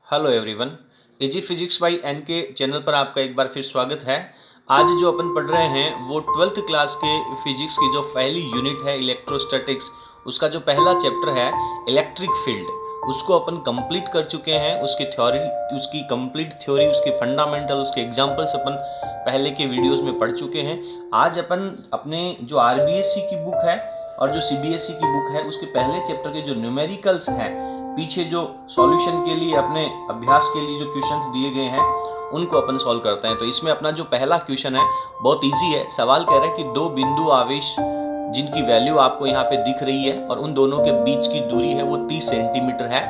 Hello everyone, easy physics by N K channel पर आपका एक बार फिर स्वागत है। आज जो अपन पढ़ रहे हैं वो 12th क्लास के फिजिक्स की जो पहली यूनिट है इलेक्ट्रोस्टैटिक्स, उसका जो पहला चैप्टर है इलेक्ट्रिक फील्ड, उसको अपन कंप्लीट कर चुके हैं। उसकी थ्योरी, उसकी कंप्लीट थ्योरी, उसके फंडामेंटल, उसके एग्जांपल्स अपन पहले के वीडियोस में पढ़ चुके हैं। आज अपन अपने जो आरबीएससी की बुक है और जो सीबीएसई की बुक है उसके पहले चैप्टर के जो न्यूमेरिकल्स हैं, पीछे जो सॉल्यूशन के लिए अपने अभ्यास के लिए जो क्वेश्चंस दिए गए हैं उनको अपन सॉल्व करते हैं। तो इसमें अपना जो पहला क्वेश्चन है बहुत इजी है। सवाल कह रहा है कि दो बिंदु आवेश जिनकी वैल्यू आपको यहाँ पे दिख रही है और उन दोनों के बीच की दूरी है वो 30 सेंटीमीटर है,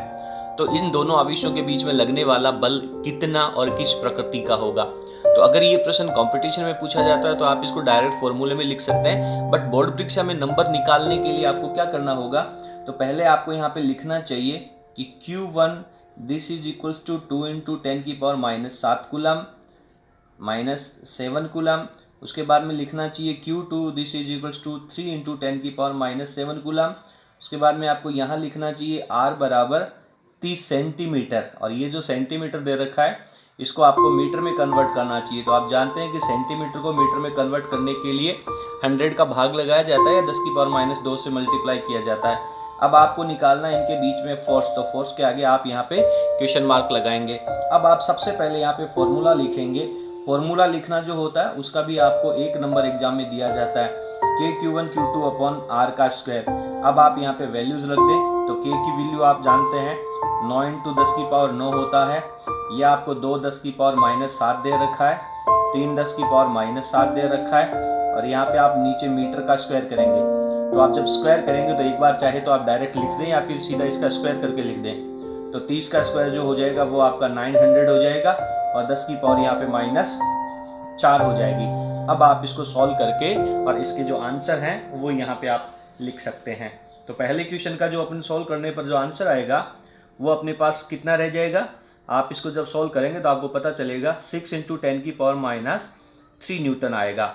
तो इन दोनों आवेशों के बीच में लगने वाला बल कितना और किस प्रकृति का होगा। तो अगर ये प्रश्न कंपटीशन में पूछा जाता है तो आप इसको डायरेक्ट फॉर्मूले में लिख सकते हैं, बट बोर्ड परीक्षा में नंबर निकालने के लिए आपको क्या करना होगा, तो पहले आपको यहाँ पे लिखना चाहिए कि Q1 this is equals to 2 into 10 की पावर -7 कूलम -7 कूलम। उसके बाद में लिखना चाहिए Q2 this is equals to 3 into 10 की पावर -7 कूलम। उसके बाद में आपको यहाँ लिखना चाहिए R बराबर 30 सेंटीमीटर, और ये जो सेंटीमीटर दे रखा है इसको आपको मीटर में कन्वर्ट करना चाहिए। तो आप जानते हैं कि सेंटीमीटर को मीटर में कन्वर्ट करने के लिए 100 का भाग लगाया जाता है या 10 की पावर -2 से मल्टीप्लाई किया जाता है। अब आपको निकालना है इनके बीच में फोर्स, तो फोर्स के आगे आप यहाँ पे क्वेश्चन मार्क लगाएंगे। अब आप सबसे पहले यहाँ पे फॉर्मूला लिखेंगे। फॉर्मूला लिखना जो होता है उसका भी आपको 1 नंबर एग्जाम में दिया जाता है, KQ1 Q2 अपॉन R का स्क्वायर। अब आप यहाँ पे वैल्यूज रख दें, तो K की वैल्यू आप जानते हैं 9 इंटू 10 की पावर 9 होता है। ये आपको 2 10 की पावर -7 दे रखा है, 3 10 की पावर -7 दे रखा है, और यहाँ पे आप नीचे मीटर का स्क्वायर करेंगे। तो आप जब स्क्वायर करेंगे तो एक बार चाहे तो आप डायरेक्ट लिख दें या फिर सीधा इसका स्क्वायर करके लिख दें। तो 30 का स्क्वायर जो हो जाएगा वो आपका 900 हो जाएगा, और 10 की पावर यहाँ पे -4 हो जाएगी। अब आप इसको सॉल्व करके और इसके जो आंसर हैं वो यहाँ पे आप लिख सकते हैं। तो पहले क्वेश्चन का जो अपन सॉल्व करने पर जो आंसर आएगा वो अपने पास कितना रह जाएगा, आप इसको जब सॉल्व करेंगे तो आपको पता चलेगा 6 इंटू 10 की पावर -3 न्यूटन आएगा।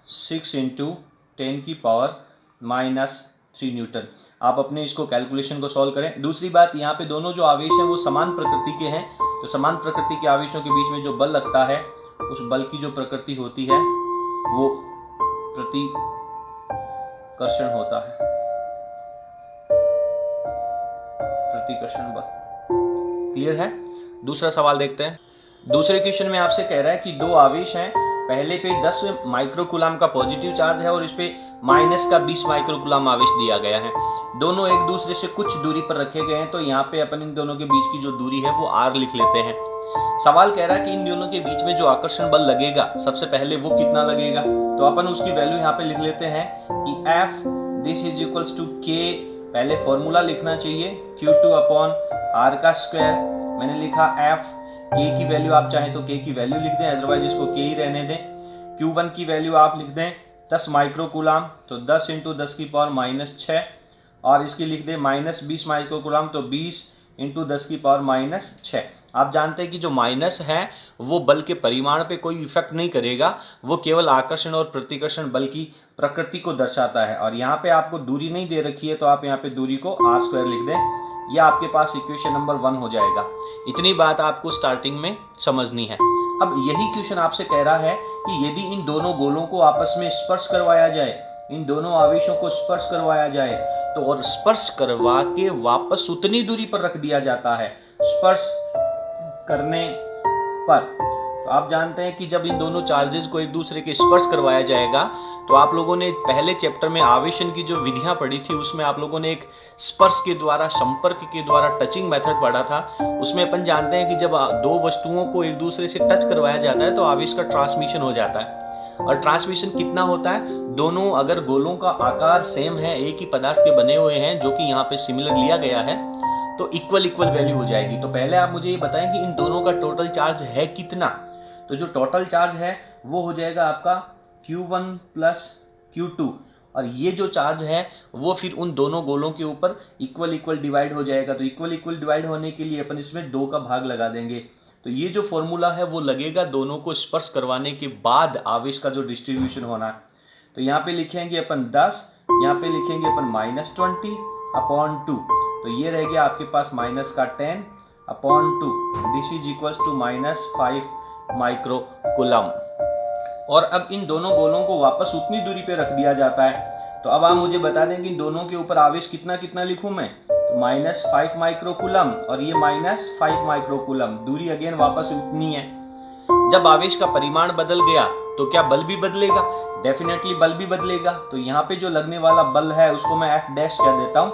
6 इंटू 10 की पावर -3 न्यूटन। आप अपने इसको कैलकुलेशन को सॉल्व करें। दूसरी बात, यहाँ पे दोनों जो आवेश हैं वो समान प्रकृति के हैं, तो समान प्रकृति के आवेशों के बीच में जो बल लगता है उस बल की जो प्रकृति होती है वो प्रतिकर्षण होता है, प्रतिकर्षण बल। क्लियर है? दूसरा सवाल देखते हैं। दूसरे क्वेश्चन में आपसे कह रहा है कि दो आवेश हैं, पहले पे 10 माइक्रोकूलम का पॉजिटिव चार्ज है और इस पे माइनस का 20 माइक्रोकूलम आवेश दिया गया है। दोनों एक दूसरे से कुछ दूरी पर रखे गए हैं, तो यहाँ पे अपन इन दोनों के बीच की जो दूरी है वो R लिख लेते हैं। सवाल कह रहा है कि इन दोनों के बीच में जो आकर्षण बल लगेगा सबसे पहले वो कितना लगेगा, तो अपन उसकी वैल्यू यहाँ पे लिख लेते हैं कि F this is equals to K। पहले फॉर्मूला लिखना चाहिए Q2 अपॉन R का स्क्वायर। मैंने लिखा F, K की वैल्यू आप चाहें तो K की वैल्यू लिख दें, अदरवाइज इसको K ही रहने दें। Q1 की वैल्यू आप लिख दें 10 माइक्रोकूलम, तो 10 इंटू 10 की पावर -6, और इसकी लिख दें -20 माइक्रोकूलम, तो 20 इंटू 10 की पावर -6। आप जानते हैं कि जो माइनस है वो बल के परिमाण पे कोई इफेक्ट नहीं करेगा, वो केवल आकर्षण और प्रतिकर्षण बल की प्रकृति को दर्शाता है। और यहाँ पे आपको दूरी नहीं दे रखी है, तो आप यहाँ पे दूरी को R² लिख दें। यह आपके पास इक्वेशन नंबर 1 हो जाएगा। इतनी बात आपको स्टार्टिंग में समझनी है। अब यही क्वेश्चन आपसे कह रहा है कि यदि इन दोनों गोलों को आपस में स्पर्श करवाया जाए, इन दोनों आवेशों को स्पर्श करवाया जाए, तो और स्पर्श करवा के वापस उतनी दूरी पर रख दिया जाता है स्पर्श करने पर। तो आप जानते हैं कि जब इन दोनों चार्जेस को एक दूसरे के स्पर्श करवाया जाएगा, तो आप लोगों ने पहले चैप्टर में आवेशन की जो विधियां पढ़ी थी उसमें आप लोगों ने एक स्पर्श के द्वारा, संपर्क के द्वारा टचिंग मेथड पढ़ा था। उसमें अपन जानते हैं कि जब दो वस्तुओं को एक दूसरे से टच करवाया जाता है तो आवेश का ट्रांसमिशन हो जाता है। और ट्रांसमिशन कितना होता है, दोनों अगर गोलों का आकार सेम है, एक ही पदार्थ के बने हुए हैं, जो कि यहाँ पे सिमिलर लिया गया है, तो इक्वल वैल्यू हो जाएगी। तो पहले आप मुझे ये बताएं कि इन दोनों का टोटल चार्ज है कितना। तो जो टोटल चार्ज है वो हो जाएगा आपका Q1 प्लस Q2, और ये जो चार्ज है वो फिर उन दोनों गोलों के ऊपर इक्वल डिवाइड हो जाएगा। तो इक्वल डिवाइड होने के लिए अपन इसमें 2 का भाग लगा देंगे। तो ये जो फॉर्मूला है वो लगेगा दोनों को स्पर्श करवाने के बाद आवेश का जो डिस्ट्रीब्यूशन होना है। तो यहाँ पे लिखेंगे अपन 10, यहाँ पे लिखेंगे अपन -20 अपॉन 2, तो ये रह गया आपके पास -10 upon 2, this is equals to -5 micro coulomb. और अब इन दोनों गोलों को वापस उतनी दूरी पे रख दिया जाता है। तो अब आप मुझे बता दें कि इन दोनों के ऊपर आवेश कितना कितना लिखूं मैं, तो -5 माइक्रो कूलम और ये -5 माइक्रो कूलम, दूरी अगेन वापस उतनी है। जब आवेश का परिमाण बदल गया तो क्या बल भी बदलेगा? डेफिनेटली बल भी बदलेगा। तो यहाँ पे जो लगने वाला बल है उसको मैं F डैश कह देता हूँ।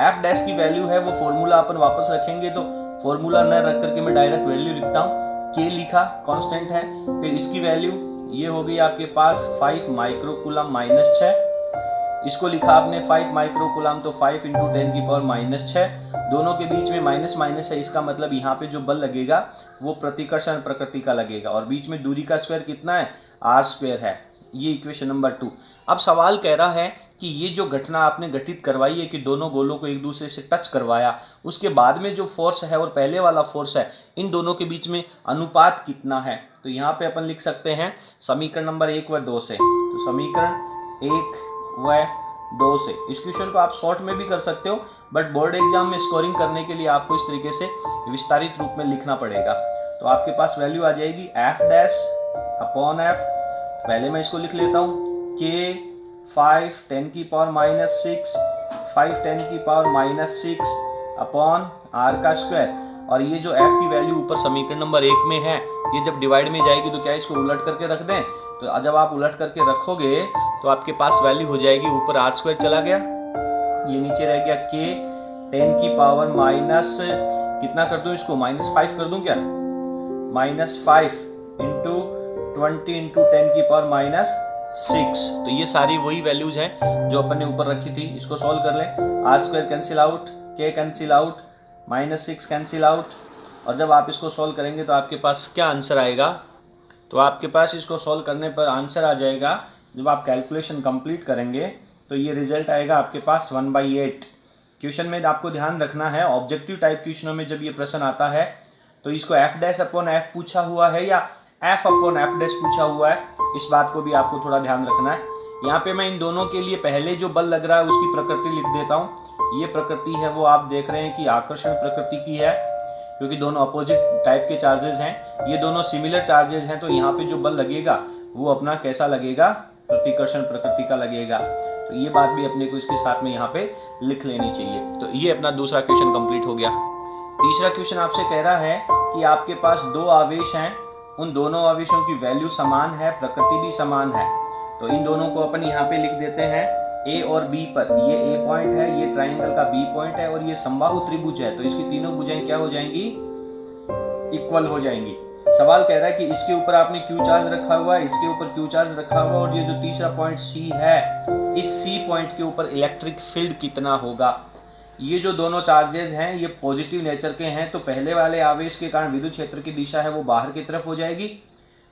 F डैश की वैल्यू है वो फॉर्मूला अपन वापस रखेंगे, तो फॉर्मूला न रख करके मैं डायरेक्ट वैल्यू लिखता हूँ। K लिखा, कांस्टेंट है, फिर इसकी वैल्यू ये हो गई आपके पास 5 माइक्रो कूलम -6, इसको लिखा आपने 5 माइक्रो कूलम, तो 5 × 10⁻⁻6, दोनों के बीच में माइनस माइनस है, इसका मतलब यहाँ पे जो बल लगेगा वो प्रतिकर्षण प्रकृति का लगेगा, और बीच में दूरी का स्क्वायर कितना है, r² है। ये इक्वेशन नंबर 2। अब सवाल कह रहा है कि ये जो घटना आपने घटित करवाई है कि दोनों गोलों को एक दूसरे से टच करवाया, उसके बाद में जो फोर्स है और पहले वाला फोर्स है, इन दोनों के बीच में अनुपात कितना है। तो यहाँ पे अपन लिख सकते हैं समीकरण नंबर 1 व 2 से। तो समीकरण 1 व 2 से इस क्वेश्चन को आप शॉर्ट में भी कर सकते हो, बट बोर्ड एग्जाम में स्कोरिंग करने के लिए आपको इस तरीके से विस्तारित रूप में लिखना पड़ेगा। तो आपके पास वैल्यू आ जाएगी F डैश अपॉन F। पहले मैं इसको लिख लेता हूँ, K 5 10⁻⁻6 5 10⁻⁻6 अपॉन r का स्क्वायर, और ये जो f की वैल्यू ऊपर समीकरण नंबर 1 में है, ये जब डिवाइड में जाएगी तो क्या इसको उलट करके रख दें। तो जब आप उलट करके रखोगे तो आपके पास वैल्यू हो जाएगी, ऊपर r² चला गया, ये नीचे रह गया K 10⁻⁻, कितना कर दूं इसको, -5 कर दूं क्या, -5 × 20 × 10⁻�6। तो ये सारी वही वैल्यूज हैं जो अपन ने ऊपर रखी थी। इसको सॉल्व कर लें, r² cancel out, K cancel out, -6 cancel out, और जब आप इसको सॉल्व करेंगे तो आपके पास क्या आंसर आएगा, तो आपके पास इसको सॉल्व करने पर आंसर आ जाएगा, जब आप कैलकुलेशन कंप्लीट करेंगे तो ये रिजल्ट आएगा आपके पास 1/8। क्वेश्चन में आपको ध्यान रखना है, ऑब्जेक्टिव टाइप क्वेश्चनों में जब ये प्रश्न आता है तो इसको F डैश अपॉन F पूछा हुआ है या F अपॉन F डैश पूछा हुआ है, इस बात को भी आपको थोड़ा ध्यान रखना है। यहाँ पे मैं इन दोनों के लिए पहले जो बल लग रहा है उसकी प्रकृति लिख देता हूँ। ये प्रकृति है वो आप देख रहे हैं कि आकर्षण प्रकृति की है, क्योंकि दोनों अपोजिट टाइप के चार्जेस हैं, ये दोनों सिमिलर चार्जेस हैं, तो यहाँ पे जो बल लगेगा वो अपना कैसा लगेगा, प्रतिकर्षण प्रकृति का लगेगा। तो ये बात भी अपने को इसके साथ में यहाँ पे लिख लेनी चाहिए। तो ये अपना दूसरा क्वेश्चन कंप्लीट हो गया। तीसरा क्वेश्चन आपसे कह रहा है कि आपके पास 2 आवेश हैं, उन दोनों आवेशों की वैल्यू समान है, प्रकृति भी समान है। तो इन दोनों को अपन यहाँ पे लिख देते हैं A और B पर, ये A पॉइंट है, ये ट्राइंगल का B पॉइंट है, और ये समबाहु त्रिभुज है, तो इसकी तीनों भुजाएं क्या हो जाएंगी, इक्वल हो जाएंगी। सवाल कह रहा है कि इसके ऊपर आपने Q चार्ज रखा हुआ है, इसके ऊपर Q चार्ज रखा हुआ है, और ये जो तीसरा पॉइंट C है, इस C पॉइंट के ऊपर इलेक्ट्रिक फील्ड कितना होगा। ये जो दोनों चार्जेस हैं ये पॉजिटिव नेचर के हैं, तो पहले वाले आवेश के कारण विद्युत क्षेत्र की दिशा है वो बाहर की तरफ हो जाएगी,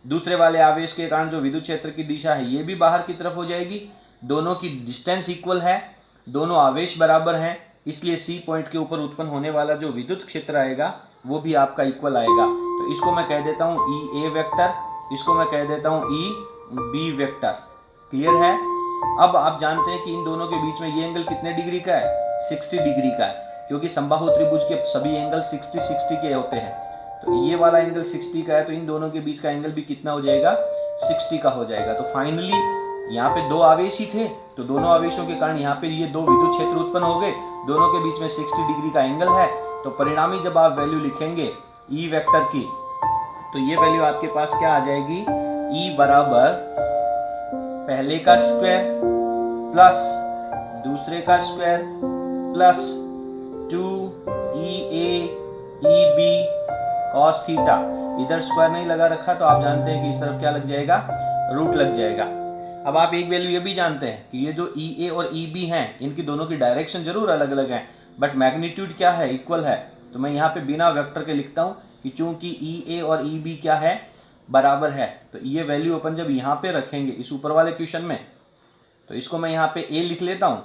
दूसरे वाले आवेश के कारण जो विद्युत क्षेत्र की दिशा है ये भी बाहर की तरफ हो जाएगी। दोनों की डिस्टेंस इक्वल है, दोनों आवेश बराबर हैं, इसलिए C पॉइंट के ऊपर उत्पन्न होने वाला जो विद्युत क्षेत्र आएगा वो भी आपका इक्वल आएगा। तो इसको मैं कह देता हूँ EA वेक्टर, इसको मैं कह देता हूँ EB वेक्टर। क्लियर है। अब आप जानते हैं कि इन दोनों के बीच में ये एंगल कितने डिग्री का है, 60 डिग्री का है, क्योंकि समबाहु त्रिभुज के सभी एंगल 60 के होते हैं। तो ये वाला एंगल 60 का है, तो इन दोनों के बीच का एंगल भी कितना हो जाएगा, 60 का हो जाएगा। तो फाइनली यहाँ पे 2 आवेश ही थे, तो दोनों आवेशों के कारण यहाँ पे ये 2 विद्युत क्षेत्र उत्पन्न हो गए, दोनों के बीच में 60 डिग्री का एंगल है। तो परिणामी जब आप वैल्यू लिखेंगे E वेक्टर की, तो ये वैल्यू आपके पास क्या आ जाएगी, E बराबर पहले का स्क्वायर प्लस दूसरे का square plus 2EA EB cos theta. इधर स्क्वायर नहीं लगा रखा तो आप जानते हैं कि इस तरफ क्या लग जाएगा, रूट लग जाएगा। अब आप एक वैल्यू ये भी जानते हैं कि ये जो EA और EB हैं इनकी दोनों की डायरेक्शन जरूर अलग अलग है, बट मैग्नीट्यूड क्या है, इक्वल है। तो मैं यहाँ पे बिना वेक्टर के लिखता हूँ कि चूंकि EA और EB क्या है, बराबर है। तो ये वैल्यू अपन जब यहाँ पे रखेंगे इस ऊपर वाले क्वेश्चन में, तो इसको मैं यहाँ पे A लिख लेता हूँ,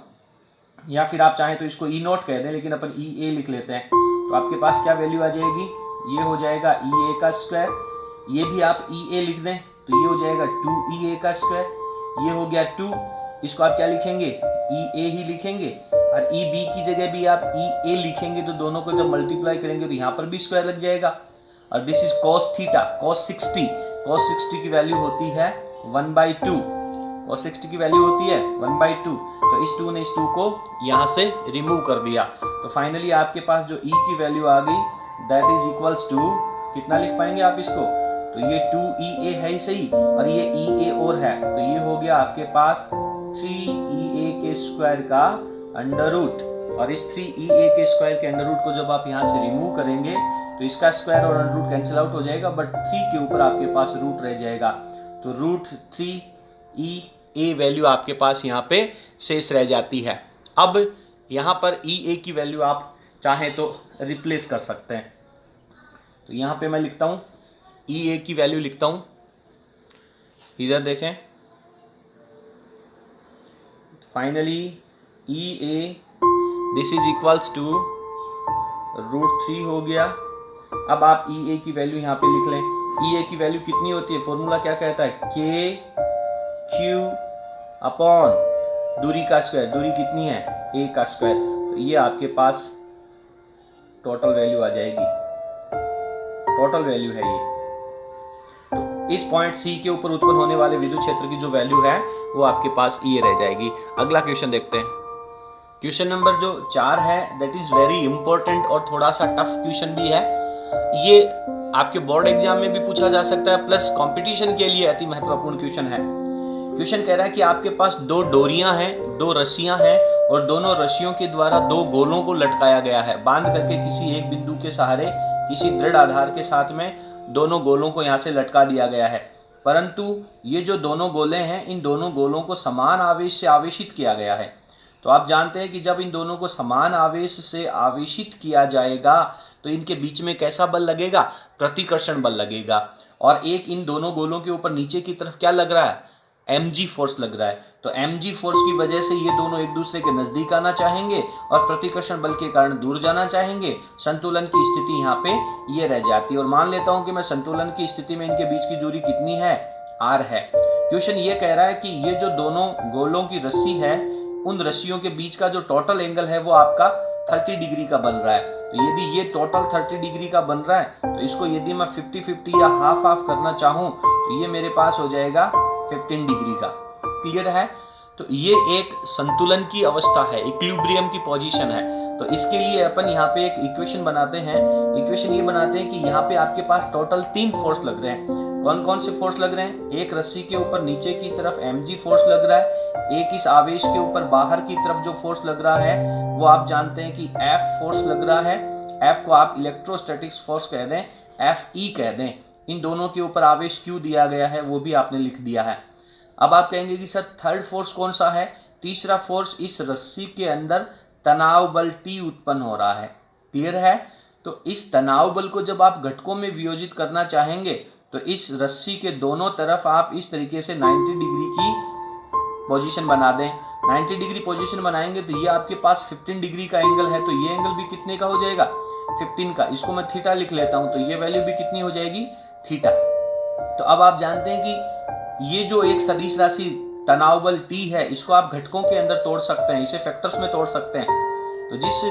या फिर आप चाहें तो इसको E नोट कह दें, लेकिन अपन EA लिख लेते हैं। तो आपके पास क्या वैल्यू आ जाएगी, ये हो जाएगा EA का स्क्वायर, ये भी आप EA लिख दें तो ये हो जाएगा 2EA का स्क्वायर, ये हो गया 2, इसको आप क्या लिखेंगे, EA ही लिखेंगे, और ई बी की जगह भी आप ई ए लिखेंगे तो दोनों को जब मल्टीप्लाई करेंगे तो यहाँ पर भी स्क्वायर लग जाएगा। और this is cos theta, cos 60 की वैल्यू होती है 1/2, cos 60 की वैल्यू होती है 1/2। तो इस 2 ने इस 2 को यहाँ से रिमूव कर दिया, तो फाइनली आपके पास जो e की वैल्यू आ गई दैट इज इक्वल्स टू, कितना लिख पाएंगे आप इसको, तो ये 2EA है ही सही और ये EA और है, तो ये हो गया आपके पास 3EA के स्क्वायर का अंडर रूट। और इस 3EA के स्क्वायर के अंडर रूट को जब आप यहाँ से रिमूव करेंगे तो इसका स्क्वायर और अंडर रूट कैंसिल आउट हो जाएगा, बट 3 के ऊपर आपके पास रूट रह जाएगा, तो √3EA वैल्यू आपके पास यहाँ पे शेष रह जाती है। अब यहाँ पर EA की वैल्यू आप चाहें तो रिप्लेस कर सकते हैं, तो यहाँ पे मैं लिखता हूँ EA की वैल्यू लिखता हूँ, इधर देखें, finally EA this is equals to √3 हो गया। अब आप EA की वैल्यू यहाँ पे लिख लें। EA की वैल्यू कितनी होती है, फॉर्मूला क्या कहता है, KQ अपॉन दूरी का स्क्वायर, दूरी कितनी है A का स्क्वायर, तो ये आपके पास टोटल वैल्यू आ जाएगी, टोटल वैल्यू है ये। तो इस पॉइंट C के ऊपर उत्पन्न होने वाले विद्युत क्षेत्र की जो वैल्यू है वो आपके पास ये रह जाएगी। अगला क्वेश्चन देखते हैं। क्वेश्चन नंबर जो 4 है दैट इज वेरी इंपॉर्टेंट और थोड़ा सा टफ क्वेश्चन भी है, ये आपके बोर्ड एग्जाम में भी पूछा जा सकता है, प्लस कंपटीशन के लिए अति महत्वपूर्ण क्वेश्चन है। क्वेश्चन कह रहा है कि आपके पास 2 डोरियां हैं, 2 रस्सियां हैं और दोनों रस्सियों के द्वारा 2 गोलों को लटकाया गया है, बांध करके किसी एक बिंदु के सहारे किसी दृढ़ आधार के साथ में दोनों गोलों को यहाँ से लटका दिया गया है। परंतु ये जो दोनों गोले हैं इन दोनों गोलों को समान आवेश से आवेशित किया गया है। तो आप जानते हैं कि जब इन दोनों को समान आवेश से आवेशित किया जाएगा तो इनके बीच में कैसा बल लगेगा, प्रतिकर्षण बल लगेगा। और एक इन दोनों गोलों के ऊपर नीचे की तरफ क्या लग रहा है, mg फोर्स लग रहा है। तो mg फोर्स की वजह से ये दोनों एक दूसरे के नजदीक आना चाहेंगे और प्रतिकर्षण बल के कारण दूर जाना चाहेंगे। संतुलन की स्थिति यहाँ पे ये रह जाती है। और मान लेता हूं कि मैं संतुलन की स्थिति में इनके बीच की दूरी कितनी है, r है। क्वेश्चन ये कह रहा है कि ये जो दोनों गोलों की रस्सी है उन रस्सियों के बीच का जो टोटल एंगल है वो आपका 30 डिग्री का बन रहा है। तो यदि ये टोटल 30 डिग्री का बन रहा है तो इसको यदि मैं 50-50 या हाफ हाफ करना चाहूँ तो ये मेरे पास हो जाएगा 15 डिग्री का। क्लियर है। तो ये एक संतुलन की अवस्था है, इक्विलिब्रियम की पोजीशन है। तो इसके लिए अपन यहाँ पे एक इक्वेशन बनाते हैं। इक्वेशन ये बनाते हैं कि यहाँ पे आपके पास टोटल 3 फोर्स लग रहे हैं। कौन कौन से फोर्स लग रहे हैं, एक रस्सी के ऊपर नीचे की तरफ mg फोर्स लग रहा है, एक इस आवेश के ऊपर बाहर की तरफ जो फोर्स लग रहा है वो आप जानते हैं कि F फोर्स लग रहा है। F को आप इलेक्ट्रोस्टैटिक्स फोर्स कह दें, Fe कह दें। इन दोनों के ऊपर आवेश Q दिया गया है वो भी आपने लिख दिया है। अब आप कहेंगे कि सर थर्ड फोर्स कौन सा है, तीसरा फोर्स इस रस्सी के अंदर तनाव बल T उत्पन्न हो रहा है। क्लियर है। तो इस तनाव बल को जब आप घटकों में वियोजित करना चाहेंगे तो इस रस्सी के दोनों तरफ आप इस तरीके से 90 डिग्री की पोजीशन बना दें। 90 डिग्री पोजीशन बनाएंगे तो ये आपके पास 15 डिग्री का एंगल है, तो ये एंगल भी कितने का हो जाएगा, 15 का। इसको मैं थीटा लिख लेता हूं तो ये वैल्यू भी कितनी हो जाएगी, थीटा। तो अब आप जानते हैं कि ये जो एक सदिश राशि तनाव बल T है इसको आप घटकों के अंदर तोड़ सकते हैं, इसे फैक्टर्स में तोड़ सकते हैं। तो जिस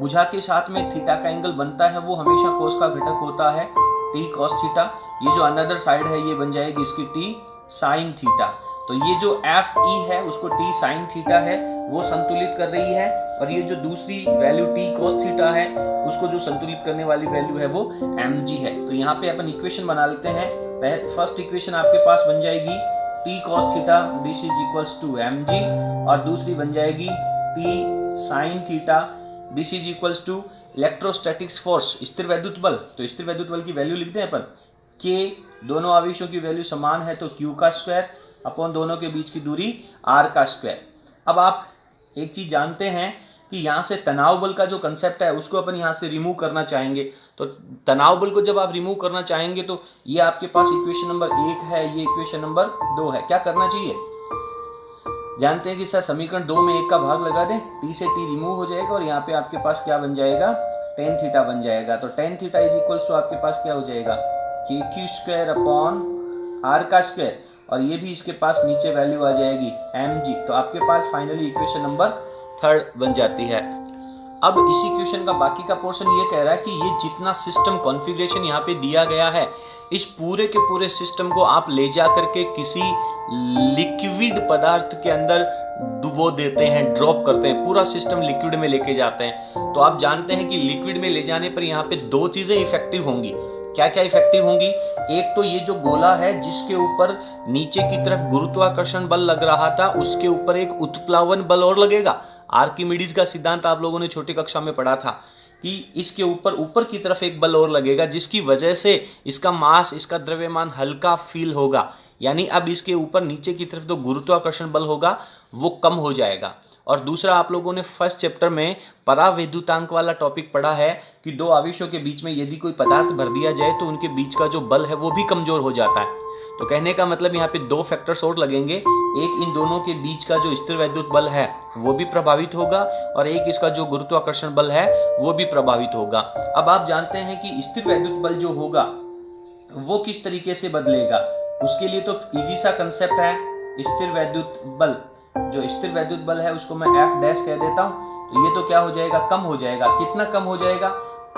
भुजा के साथ में थीटा का एंगल बनता है वो हमेशा कोस का घटक होता है T cos थीटा। ये जो अनदर साइड है ये बन जाएगी इसकी T sin थीटा। तो ये जो Fe है उसको T sin थीटा है वो संतुलित कर रही है, और ये जो दूसरी वैल्यू T cos थीटा है उसको जो संतुलित करने वाली वैल्यू है वो mg है। तो यहाँ पे अपन इक्वेशन बना लेते हैं। फर्स्ट इक्वेशन आपके पास बन जाएगी T cos theta this is equals to mg, और दूसरी बन जाएगी T sin theta this is equals to electrostatics force, स्थिर वैद्युत बल। तो स्थिर वैद्युत बल की वैल्यू लिखते हैं अपन, K दोनों आवेशों की वैल्यू समान है तो Q का स्क्वायर अपॉन दोनों के बीच की दूरी R का स्क्वायर। अब आप एक चीज जानते हैं कि यहाँ से तनाव बल का जो कंसेप्ट है उसको अपन यहाँ से रिमूव करना चाहेंगे। तो तनाव बल को जब आप रिमूव करना चाहेंगे तो ये आपके पास इक्वेशन नंबर 1 है, ये इक्वेशन नंबर 2 है। क्या करना चाहिए, जानते हैं कि सर समीकरण 2 में 1 का भाग लगा दें, T से T रिमूव हो जाएगा और यहाँ पे आपके पास क्या बन जाएगा, tan थीटा बन जाएगा। तो tan theta is equals to आपके पास क्या हो जाएगा, KQ स्क्वायर अपॉन R का स्क्वायर, और ये भी इसके पास नीचे वैल्यू आ जाएगी mg। तो आपके पास फाइनली इक्वेशन नंबर थर्ड बन जाती है। अब इसी क्वेश्चन का बाकी का पोर्शन ये कह रहा है कि ये जितना सिस्टम कॉन्फ़िगरेशन यहाँ पे दिया गया है, इस पूरे के पूरे सिस्टम को आप ले जा करके किसी लिक्विड पदार्थ के अंदर डुबो देते हैं, ड्रॉप करते हैं, पूरा सिस्टम लिक्विड में लेके जाते हैं। तो आप जानते हैं कि लिक्विड में ले जाने पर यहाँ पे दो चीज़ें इफेक्टिव होंगी। क्या क्या इफेक्टिव होंगी? एक तो ये जो गोला है जिसके ऊपर नीचे की तरफ गुरुत्वाकर्षण बल लग रहा था, उसके ऊपर एक उत्प्लावन बल और लगेगा। आर्किमिडीज का सिद्धांत आप लोगों ने छोटी कक्षा में पढ़ा था कि इसके ऊपर की तरफ एक बल और लगेगा, जिसकी वजह से इसका मास, इसका द्रव्यमान हल्का फील होगा। यानी अब इसके ऊपर नीचे की तरफ जो गुरुत्वाकर्षण बल होगा वो कम हो जाएगा। और दूसरा, आप लोगों ने फर्स्ट चैप्टर में परावैद्युतांक वाला टॉपिक पढ़ा है कि दो आवेशों के बीच में यदि कोई पदार्थ भर दिया जाए तो उनके बीच का जो बल है वो भी कमजोर हो जाता है। तो कहने का मतलब यहाँ पे दो फैक्टर्स और लगेंगे। एक, इन दोनों के बीच का जो स्थिर वैद्युत बल है वो भी प्रभावित होगा, और एक इसका जो गुरुत्वाकर्षण बल है वो भी प्रभावित होगा। अब आप जानते हैं कि स्थिर वैद्युत बल जो होगा वो किस तरीके से बदलेगा। उसके लिए तो इजी सा कंसेप्ट है। स्थिर वैद्युत बल, जो स्थिर वैद्युत बल है उसको मैं F डैश कह देता हूँ। तो ये तो क्या हो जाएगा? कम हो जाएगा। कितना कम हो जाएगा?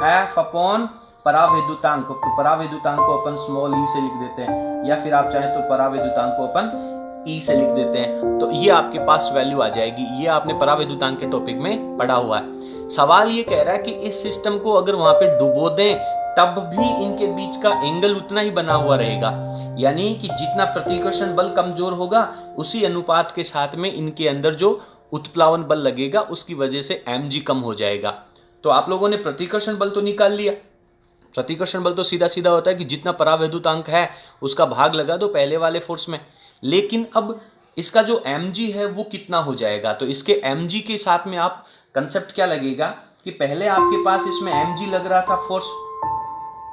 F अपॉन परावैद्युतांक। तो परावैद्युतांक को अपन स्मॉल ई से लिख देते हैं, या फिर आप चाहें तो परावैद्युतांक को अपन ई से लिख देते हैं। तो ये आपके पास वैल्यू आ जाएगी। ये आपने परावैद्युतांक के टॉपिक में पढ़ा हुआ है। सवाल ये कह रहा है कि इस सिस्टम को अगर वहां पे डुबो दें तब भी इनके बीच का एंगल उतना ही बना हुआ रहेगा। यानी कि जितना प्रतिकर्षण बल कमजोर होगा उसी अनुपात के साथ में इनके अंदर जो उत्प्लावन बल लगेगा उसकी वजह से mg कम हो जाएगा। तो आप लोगों ने प्रतिकर्षण बल तो निकाल लिया। प्रतिकर्षण बल तो सीधा सीधा होता है कि जितना परावैद्युतांक है उसका भाग लगा दो पहले वाले फोर्स में। लेकिन अब इसका जो mg है वो कितना हो जाएगा? तो इसके mg के साथ में आप कंसेप्ट क्या लगेगा कि पहले आपके पास इसमें mg लग रहा था, फोर्स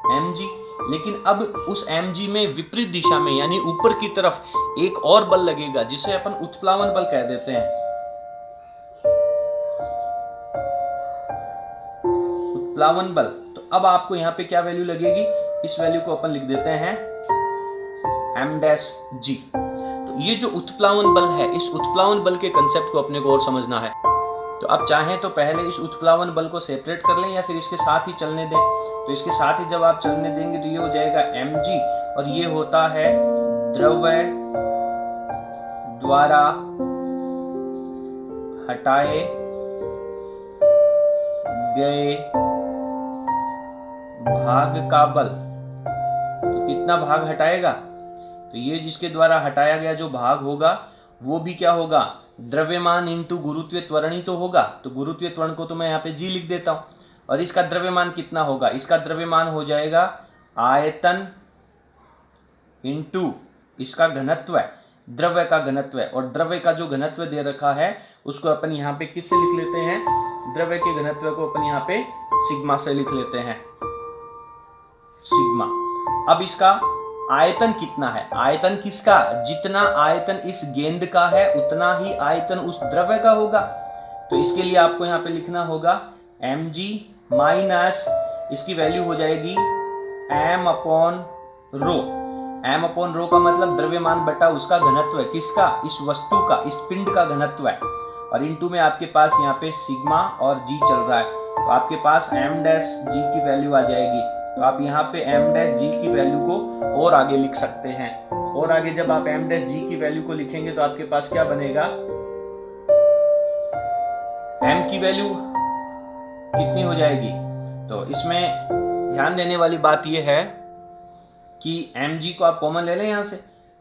mg, लेकिन अब उस mg में विपरीत दिशा में यानी ऊपर की तरफ एक और बल लगेगा जिसे अपन उत्प्लावन बल कह देते हैं। उत्प्लावन बल। तो अब आपको यहाँ पे क्या वैल्यू लगेगी? इस वैल्यू को अपन लिख देते हैं m-g। तो ये जो उत्प्लावन बल है, इस उत्प्लावन बल के कंसेप्ट को अपने को और समझना है। तो आप चाहें तो पहले इस उत्प्लावन बल को सेपरेट कर लें या फिर इसके साथ ही चलने दें। तो इसके साथ ही जब आप चलने देंगे तो ये हो जाएगा mg, और ये होता है द्रव्य द्वारा हटाए गए भाग का बल। तो कितना भाग हटाएगा? तो ये जिसके द्वारा हटाया गया जो भाग होगा वो भी क्या होगा? द्रव्यमान इंटू गुरुत्वीय त्वरण ही तो होगा। तो गुरुत्वीय त्वरण को तो मैं यहाँ पे g लिख देता हूं। और इसका द्रव्यमान कितना होगा? इसका द्रव्यमान हो जाएगा आयतन इंटू इसका घनत्व है, द्रव्य का घनत्व है। और द्रव्य का जो घनत्व दे रखा है उसको अपन यहाँ पे किससे लिख लेते हैं? द्रव्य के घनत्व को अपन यहाँ पे सिग्मा से लिख लेते हैं, सिग्मा। अब इसका आयतन कितना है? आयतन किसका? जितना आयतन इस गेंद का है उतना ही आयतन उस द्रव्य का होगा। तो इसके लिए आपको यहाँ पे लिखना होगा mg माइनस इसकी वैल्यू हो जाएगी m upon rho. m upon rho का मतलब द्रव्यमान बटा उसका घनत्व है। किसका? इस वस्तु का, इस पिंड का घनत्व है। और इनटू में आपके पास यहाँ पे सिग्मा और g चल रहा है। तो आपके पास m-g की वैल्यू आ जाएगी। तो आप यहाँ पे m-g की वैल्यू को और आगे लिख सकते हैं। और आगे जब आप m-g की वैल्यू को लिखेंगे तो आपके पास क्या बनेगा? m की वैल्यू कितनी हो जाएगी? तो इसमें ध्यान देने वाली बात यह है कि mg को आप कॉमन ले लें यहाँ से।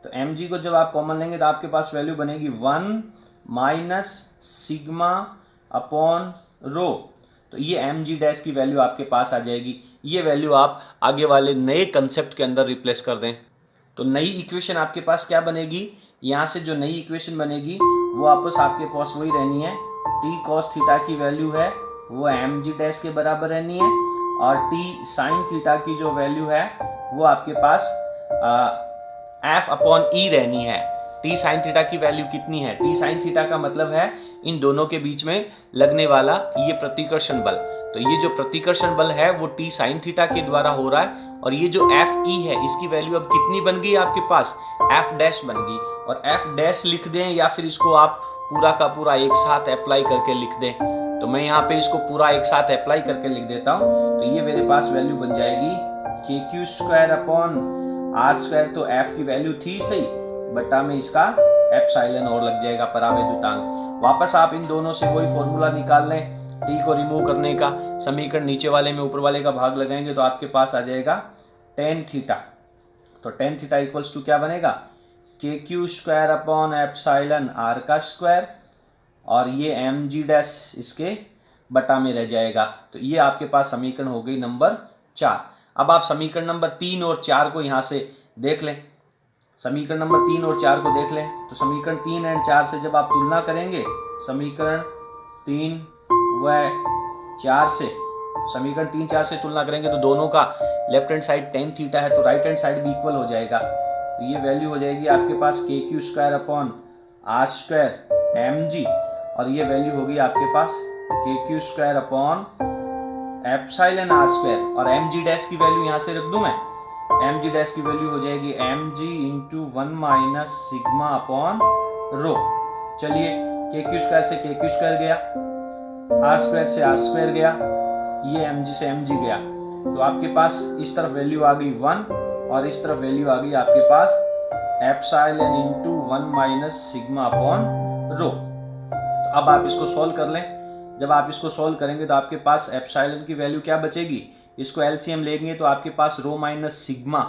तो mg को जब आप कॉमन लेंगे तो आपके पास वैल्यू बनेगी 1 माइनस सिग्मा अपॉन रो। तो ये mg डैश की वैल्यू आपके पास आ जाएगी। ये वैल्यू आप आगे वाले नए कंसेप्ट के अंदर रिप्लेस कर दें तो नई इक्वेशन आपके पास क्या बनेगी? यहाँ से जो नई इक्वेशन बनेगी वो वापस आपके पास वही रहनी है। t cos थीटा की वैल्यू है वो mg डैश के बराबर रहनी है, और t sin थीटा की जो वैल्यू है वो आपके पास f अपॉन e रहनी है। t sin थीटा की वैल्यू कितनी है? t sin थीटा का मतलब है इन दोनों के बीच में लगने वाला ये प्रतिकर्षण बल। तो ये जो प्रतिकर्षण बल है वो t sin थीटा के द्वारा हो रहा है। और ये जो Fe है इसकी वैल्यू अब कितनी बन गई आपके पास? f डैश बन गई। और f डैश लिख दें या फिर इसको आप पूरा का पूरा एक साथ अप्लाई करके लिख दें, तो मैं यहाँ पे इसको पूरा एक साथ अप्लाई करके लिख देता हूँ। तो ये मेरे पास वैल्यू बन जाएगी K Q square upon R square. तो एफ की वैल्यू थी सही, बटा में इसका एप्सिलॉन और लग जाएगा परावैद्युतांक। वापस आप इन दोनों से वही फॉर्मूला निकाल लें टी को रिमूव करने का। समीकरण नीचे वाले में ऊपर वाले का भाग लगाएंगे तो आपके पास आ जाएगा टेन थीटा। तो टेन थीटा इक्वल्स टू क्या बनेगा, K Q square upon epsilon R का स्क्वायर, और ये एम जी डैश इसके बटा में रह जाएगा। तो ये आपके पास समीकरण हो गई नंबर 4। अब आप समीकरण नंबर 3 और 4 को यहाँ से देख लें। समीकरण नंबर 3 और 4 को देख लें तो समीकरण 3 और 4 से जब आप तुलना करेंगे समीकरण 3 व 4 से, समीकरण 3 4 से तुलना करेंगे तो दोनों का left hand side tan theta है, तो राइट हैंड साइड भी इक्वल हो जाएगा। तो ये वैल्यू हो जाएगी आपके पास K Q square upon R square M G, और ये वैल्यू होगी आपके पास K Q square upon epsilon R square, और एम जी डैश की वैल्यू यहाँ से रख दूं मैं। एम जी डैश की वैल्यू हो जाएगी M G into 1 minus sigma upon rho. चलिए के क्यू स्क्वायर से के क्यू स्क्वायर गया, आर स्क्वायर से आर स्क्वायर गया, ये एम जी से एम जी गया। तो आपके पास इस तरफ वैल्यू आ गई 1 और इस तरफ वैल्यू आ गई आपके पास epsilon into 1 minus sigma upon rho. तो अब आप इसको सॉल्व कर लें। जब आप इसको सॉल्व करेंगे तो आपके पास एप्सिलॉन की वैल्यू क्या बचेगी, इसको एलसीएम लेंगे तो आपके पास रो माइनस सिग्मा,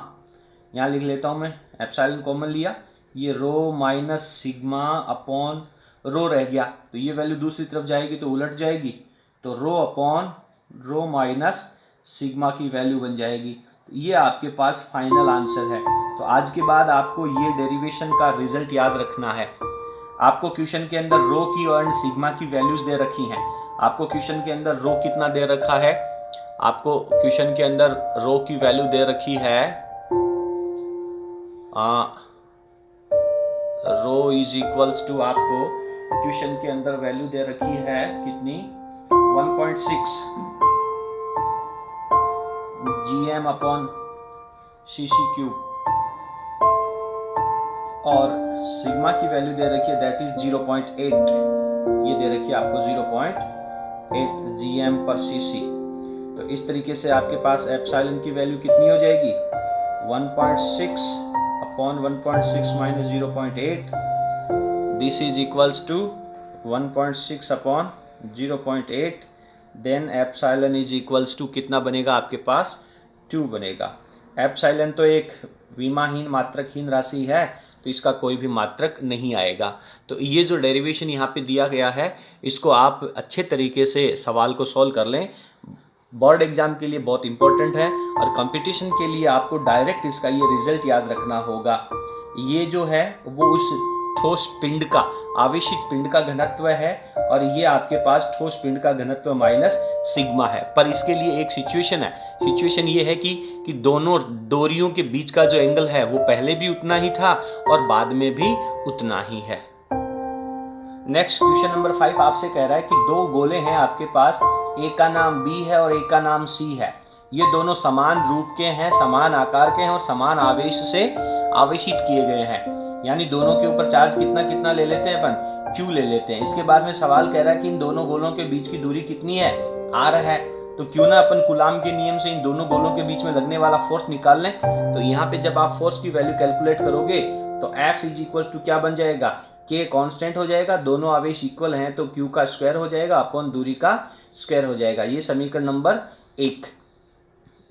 यहाँ लिख लेता हूँ मैं, एप्सिलॉन कॉमन लिया, ये रो माइनस सिग्मा अपॉन रो रह गया। तो ये वैल्यू दूसरी तरफ जाएगी तो उलट जाएगी, तो rho upon rho minus sigma की वैल्यू बन जाएगी। तो ये आपके पास फाइनल आंसर है। तो आज के बाद आपको ये डेरिवेशन का रिजल्ट याद रखना है। आपको क्वेश्चन के अंदर रो की और सिग्मा की वैल्यूज दे रखी हैं। आपको क्वेश्चन के अंदर रो कितना दे रखा है, आपको क्वेश्चन के अंदर रो की वैल्यू दे रखी है रो इज इक्वल्स टू, आपको क्वेश्चन के अंदर वैल्यू दे रखी है कितनी, 1.6 GM अपॉन CC क्यूब, और सिग्मा की वैल्यू दे रखी है दैट इज 0.8, ये दे रखी है आपको 0.8 GM पर CC। तो इस तरीके से आपके पास एप्सिलॉन की वैल्यू कितनी हो जाएगी, 1.6 upon 1.6 minus 0.8, this is equals to 1.6 upon 0.8, then epsilon is equals to कितना बनेगा आपके पास, 2 बनेगा। एप्सिलॉन तो एक विमाहीन मात्रकहीन राशि है, तो इसका कोई भी मात्रक नहीं आएगा। तो ये जो डेरिवेशन यहाँ पे दिया गया है, इसको आप अच्छे तरीके से सवाल को सॉल्व कर लें। बोर्ड एग्जाम के लिए बहुत इंपॉर्टेंट है, और कंपटीशन के लिए आपको डायरेक्ट इसका ये रिजल्ट याद रखना होगा। ये जो है वो उस ठोस पिंड का, आवेशित पिंड का घनत्व है, और ये आपके पास ठोस पिंड का घनत्व माइनस सिग्मा है। पर इसके लिए एक सिचुएशन है। सिचुएशन ये है कि दोनों डोरियों के बीच का जो एंगल है वो पहले भी उतना ही था और बाद में भी उतना ही है। नेक्स्ट क्वेश्चन नंबर 5 आपसे कह रहा है कि 2 गोले हैं आपके पास, एक का नाम B है और एक का नाम C है। ये दोनों समान रूप के हैं, समान आकार के हैं और समान आवेश से आवेशित किए गए हैं। यानी दोनों के ऊपर चार्ज कितना कितना ले लेते हैं अपन, Q ले लेते हैं। इसके बाद में सवाल कह रहा है कि इन दोनों गोलों के बीच की दूरी कितनी है, R है। तो क्यों ना अपन कूलाम के नियम से इन दोनों गोलों के बीच में लगने वाला फोर्स निकाल लें। तो यहाँ पे जब आप फोर्स की वैल्यू कैलकुलेट करोगे तो F इज इक्वल टू क्या बन जाएगा, K कांस्टेंट हो जाएगा, दोनों आवेश इक्वल हैं तो Q का स्क्वायर हो जाएगा अपॉन दूरी का स्क्वायर हो जाएगा। ये समीकरण नंबर 1।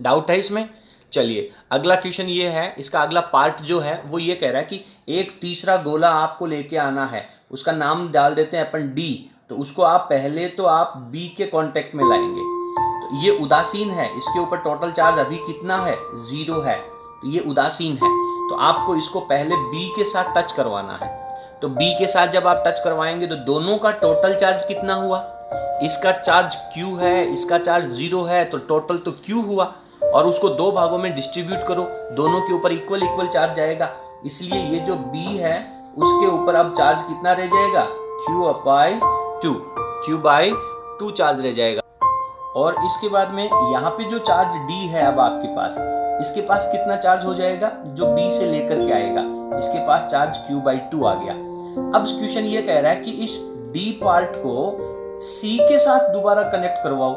डाउट है इसमें? चलिए अगला क्वेश्चन ये है, इसका अगला पार्ट जो है वो ये कह रहा है कि एक तीसरा गोला आपको लेके आना है, उसका नाम डाल देते हैं अपन D। तो उसको आप पहले तो आप B के कांटेक्ट में लाएंगे। तो ये उदासीन है, इसके ऊपर टोटल चार्ज अभी कितना है, 0 है। तो ये उदासीन है, तो आपको इसको पहले B के साथ टच करवाना है। तो B के साथ जब आप टच करवाएंगे तो दोनों का टोटल चार्ज कितना हुआ, इसका चार्ज Q है, इसका चार्ज 0 है, तो टोटल तो Q हुआ। और उसको 2 भागों में डिस्ट्रीब्यूट करो, दोनों के ऊपर इक्वल इक्वल चार्ज जाएगा। इसलिए ये जो B है उसके ऊपर अब चार्ज कितना रह जाएगा, Q by 2 चार्ज रह जाएगा। और इसके बाद में यहाँ पे जो चार्ज D है अब आपके पास, इसके पास कितना चार्ज हो जाएगा, जो B से लेकर के आएगा, इसके पास चार्ज Q by 2 आ गया। अब क्वेश्चन ये कह रहा है कि इस डी पार्ट को सी के साथ दोबारा कनेक्ट करवाओ।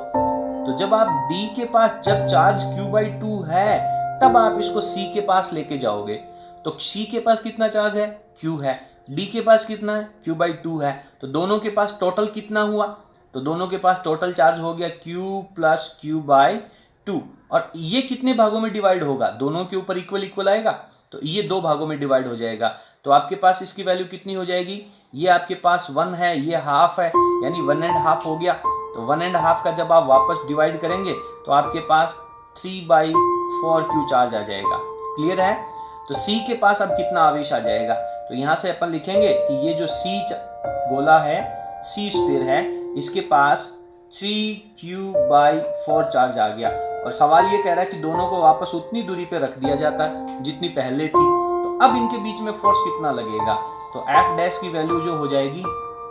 तो जब आप डी के पास जब चार्ज q/2 है तब आप इसको सी के पास लेके जाओगे। तो सी के पास कितना चार्ज है? q है। डी के पास कितना है? q/2 है। तो दोनों के पास टोटल कितना हुआ? तो दोनों के पास टोटल चार्ज हो गया q + q/2। और ये कितने भागों में डिवाइड होगा? दोनों के ऊपर इक्वल इक्वल आएगा, तो ये 2 भागों में डिवाइड हो जाएगा। तो आपके पास इसकी वैल्यू कितनी हो जाएगी? ये आपके पास 1 है, ये हाफ है, यानी 1.5 हो गया। तो 1.5 का जब आप वापस डिवाइड करेंगे तो आपके पास 3/4 चार्ज आ जाएगा। क्लियर है? तो C के पास अब कितना आवेश आ जाएगा? तो यहाँ से अपन लिखेंगे कि ये जो C गोला है, C स्फीयर है, इसके पास 3q/4 चार्ज आ गया। और सवाल ये कह रहा है कि दोनों को वापस उतनी दूरी पे रख दिया जाता है जितनी पहले थी। तो अब इनके बीच में फोर्स कितना लगेगा? तो F' की वैल्यू जो हो जाएगी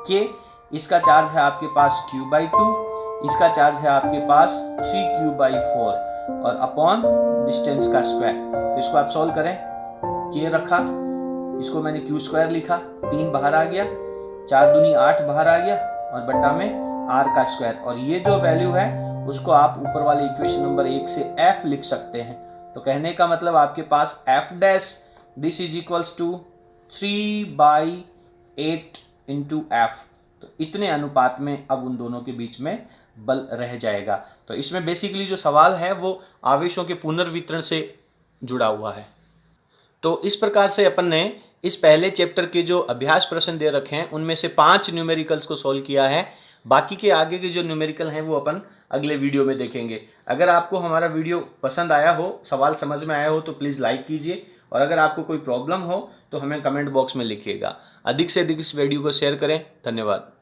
K, इसका चार्ज है आपके पास q/2, इसका चार्ज है आपके पास 3q/4 और अपॉन डिस्टेंस का स्क्वायर। तो इसको आप सॉल्व करें। K रखा, इसको मैंने q² लिखा, 3 बाहर आ गया, 4 दूनी 8 बाहर आ गया और बट्टा में r का स्क्वायर। और ये जो वैल्यू है उसको आप ऊपर वाले इक्वेशन नंबर 1 से F लिख सकते हैं। तो कहने का मतलब आपके पास F' this is equals to 3/8 × F। तो इतने अनुपात में अब उन दोनों के बीच में बल रह जाएगा। तो इसमें बेसिकली जो सवाल है वो आवेशों के पुनर्वितरण से जुड़ा हुआ है। तो इस प्रकार से अपन ने इस पहले चैप्टर के जो अभ्यास प्रश्न दे रखे हैं उनमें से 5 न्यूमेरिकल्स को सॉल्व किया है। बाकी के आगे के जो न्यूमेरिकल हैं वो अपन अगले वीडियो में देखेंगे। अगर आपको हमारा वीडियो पसंद आया हो, सवाल समझ में आया हो तो प्लीज़ लाइक कीजिए, और अगर आपको कोई प्रॉब्लम हो तो हमें कमेंट बॉक्स में लिखिएगा। अधिक से अधिक इस वीडियो को शेयर करें। धन्यवाद।